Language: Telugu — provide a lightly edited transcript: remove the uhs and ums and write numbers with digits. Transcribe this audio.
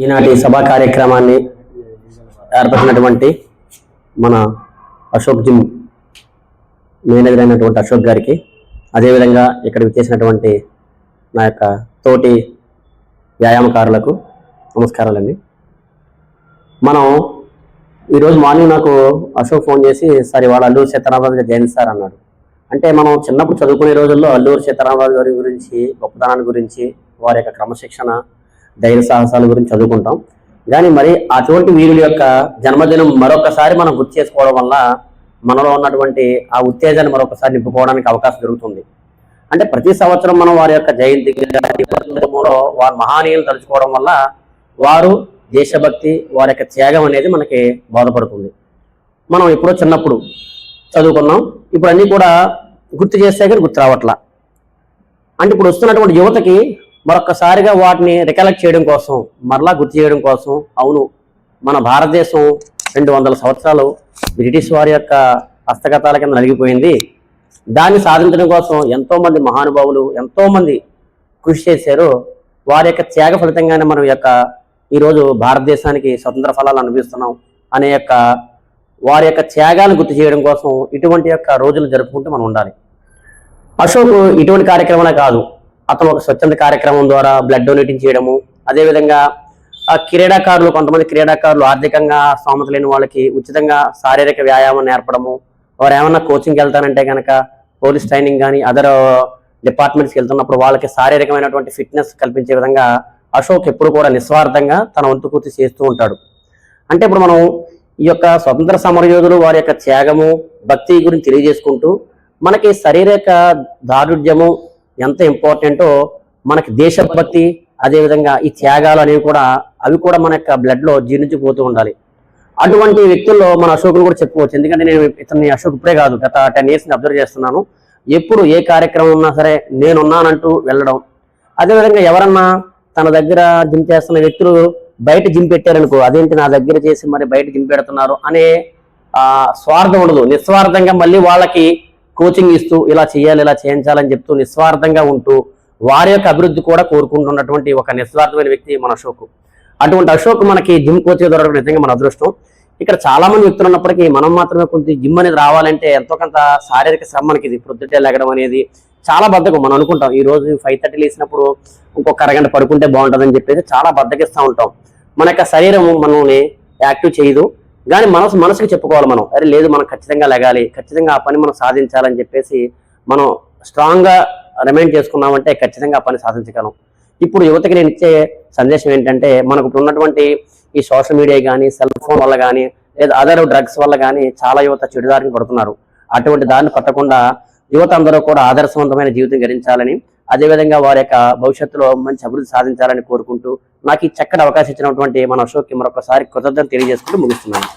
ఈనాటి సభా కార్యక్రమాన్ని ఏర్పడినటువంటి మన అశోక్ జిమ్ మేనేజర్ అయినటువంటి అశోక్ గారికి, అదేవిధంగా ఇక్కడ విచ్చేసినటువంటి నా యొక్క తోటి వ్యాయామకారులకు నమస్కారాలండి. మనం ఈరోజు మార్నింగ్ నాకు అశోక్ ఫోన్ చేసి, సార్ ఇవాళ అల్లూరు సీతారామరాజు గారు జయంతి సార్ అన్నాడు. అంటే మనం చిన్నప్పుడు చదువుకునే రోజుల్లో అల్లూరు సీతారామరాజు గారి గురించి, గొప్పతనాన్ని గురించి, వారి యొక్క క్రమశిక్షణ, ధైర్య సాహసాల గురించి చదువుకుంటాం. కానీ మరి అటువంటి వీరుల యొక్క జన్మదినం మరొకసారి మనం గుర్తు చేసుకోవడం వల్ల మనలో ఉన్నటువంటి ఆ ఉత్తేజాన్ని మరొకసారి నింపుకోవడానికి అవకాశం దొరుకుతుంది. అంటే ప్రతి సంవత్సరం మనం వారి యొక్క జయంతి వారి మహానీయులను తలుచుకోవడం వల్ల వారు దేశభక్తి, వారి యొక్క త్యాగం అనేది మనకి బోధపడుతుంది. మనం ఎప్పుడో చిన్నప్పుడు చదువుకున్నాం, ఇప్పుడు అన్నీ కూడా గుర్తు చేస్తే కానీ గుర్తు రావట్లా. అంటే ఇప్పుడు వస్తున్నటువంటి యువతకి మరొకసారిగా వాటిని రికలెక్ట్ చేయడం కోసం, మరలా గుర్తు చేయడం కోసం, అవును మన భారతదేశం 200 సంవత్సరాలు బ్రిటిష్ వారి యొక్క హస్తగతాల కింద నలిగిపోయింది. దాన్ని సాధించడం కోసం ఎంతోమంది మహానుభావులు ఎంతోమంది కృషి చేశారు. వారి యొక్క త్యాగ ఫలితంగానే మనం యొక్క ఈరోజు భారతదేశానికి స్వతంత్ర ఫలాలు అనుభవిస్తున్నాం అనే యొక్క వారి యొక్క త్యాగాన్ని గుర్తు చేయడం కోసం ఇటువంటి యొక్క రోజులు జరుపుకుంటూ మనం ఉండాలి. అశోక్ ఇటువంటి కార్యక్రమాలే కాదు, అతను ఒక స్వచ్ఛంద కార్యక్రమం ద్వారా బ్లడ్ డొనేటింగ్ చేయడము, అదేవిధంగా క్రీడాకారులు, కొంతమంది క్రీడాకారులు ఆర్థికంగా స్తోమత లేని వాళ్ళకి ఉచితంగా శారీరక వ్యాయామం నేర్పడము, వారు ఏమన్నా కోచింగ్కి వెళ్తానంటే కనుక పోలీస్ ట్రైనింగ్ కానీ అదర్ డిపార్ట్మెంట్స్కి వెళ్తున్నప్పుడు వాళ్ళకి శారీరకమైనటువంటి ఫిట్నెస్ కల్పించే విధంగా అశోక్ ఎప్పుడు కూడా నిస్వార్థంగా తన వంతు పూర్తి చేస్తూ ఉంటాడు. అంటే ఇప్పుడు మనం ఈ యొక్క స్వతంత్ర సమరయోధులు వారి యొక్క త్యాగము, భక్తి గురించి తెలియజేసుకుంటూ మనకి శారీరక దారుఢ్యము ఎంత ఇంపార్టెంటో మనకి దేశభక్తి, అదేవిధంగా ఈ త్యాగాలు అనేవి కూడా అవి కూడా మన యొక్క బ్లడ్లో జీర్ణించిపోతూ ఉండాలి. అటువంటి వ్యక్తుల్లో మన అశోక్ను కూడా చెప్పుకోవచ్చు. ఎందుకంటే నేను ఇతన్ని అశోక్ ఇప్పుడే కాదు, గత 10 years అబ్జర్వ్ చేస్తున్నాను. ఎప్పుడు ఏ కార్యక్రమం ఉన్నా సరే నేనున్నానంటూ వెళ్ళడం, అదేవిధంగా ఎవరన్నా తన దగ్గర జిమ్ చేస్తున్న వ్యక్తులు బయట జిమ్ పెట్టారనుకో, అదేంటి నా దగ్గర చేసి మరి బయట జిమ్ పెడుతున్నారు అనే స్వార్థం ఉండదు. నిస్వార్థంగా మళ్ళీ వాళ్ళకి కోచింగ్ ఇస్తూ ఇలా చేయాలి, ఇలా చేయించాలని చెప్తూ నిస్వార్థంగా ఉంటూ వారి యొక్క అభివృద్ధి కూడా కోరుకుంటున్నటువంటి ఒక నిస్వార్థమైన వ్యక్తి మన అశోక్. అటువంటి అశోక్ మనకి జిమ్ కోచింగ్ దొరకడం నిజంగా మన అదృష్టం. ఇక్కడ చాలా మంది వ్యక్తులు ఉన్నప్పటికీ మనం మాత్రమే కొంచెం జిమ్ అనేది రావాలంటే ఎంతో కొంత శారీరక శ్రమ మనకి ఇది ప్రొద్దుటే లెగడం అనేది చాలా బద్ధకం. మనం అనుకుంటాం ఈ రోజు 5:30 లేసినప్పుడు ఇంకొక అరగంట పడుకుంటే బాగుంటుందని చెప్పేసి చాలా బద్ధకిస్తూ ఉంటాం. మన యొక్క శరీరం మనల్ని యాక్టివ్ చేయదు, కానీ మనసుకి చెప్పుకోవాలి మనం, అరే లేదు మనం ఖచ్చితంగా లెగాలి, ఖచ్చితంగా ఆ పని మనం సాధించాలని చెప్పేసి మనం స్ట్రాంగ్గా రిమైండ్ చేసుకున్నామంటే ఖచ్చితంగా ఆ పని సాధించగలం. ఇప్పుడు యువతకి నేను ఇచ్చే సందేశం ఏంటంటే, మనకు ఇప్పుడు ఉన్నటువంటి ఈ సోషల్ మీడియా కానీ, సెల్ ఫోన్ వల్ల కానీ, లేదా అదర్ డ్రగ్స్ వల్ల కానీ చాలా యువత చెడుదారిని పడుతున్నారు. అటువంటి దారిని పట్టకుండా యువత అందరూ కూడా ఆదర్శవంతమైన జీవితం గడించాలని, అదేవిధంగా వారి యొక్క భవిష్యత్తులో మంచి అభివృద్ధి సాధించాలని కోరుకుంటూ నాకు ఈ చక్కటి అవకాశం ఇచ్చినటువంటి మన అశోక్కి మరొకసారి కృతజ్ఞతలు తెలియజేసుకుంటూ ముగిస్తున్నాను.